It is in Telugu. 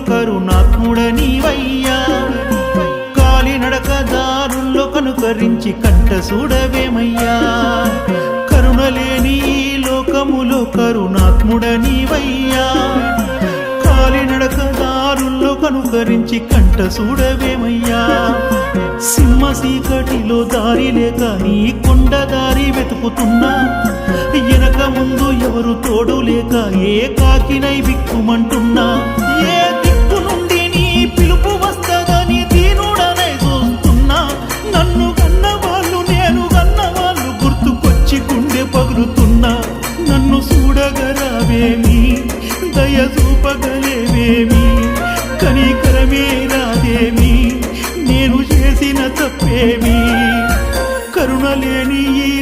కరుణాత్ముడ నీవయ్యా కాలినడక దారుల్లో కనుకరించి కంట చూడవేమయ్యా కరుణలేని లోకములో కరుణాత్ముడ నీవయ్యా కాలినడక దారుల్లో కనుకరించి కంట చూడవేమయ్యా సింహ చీకటిలో దారి లేక నీ కొండ దారి వెతుకుతున్నా వెనక ముందు ఎవరు తోడు లేక ఏ కాకినై బిక్కుమంటున్నా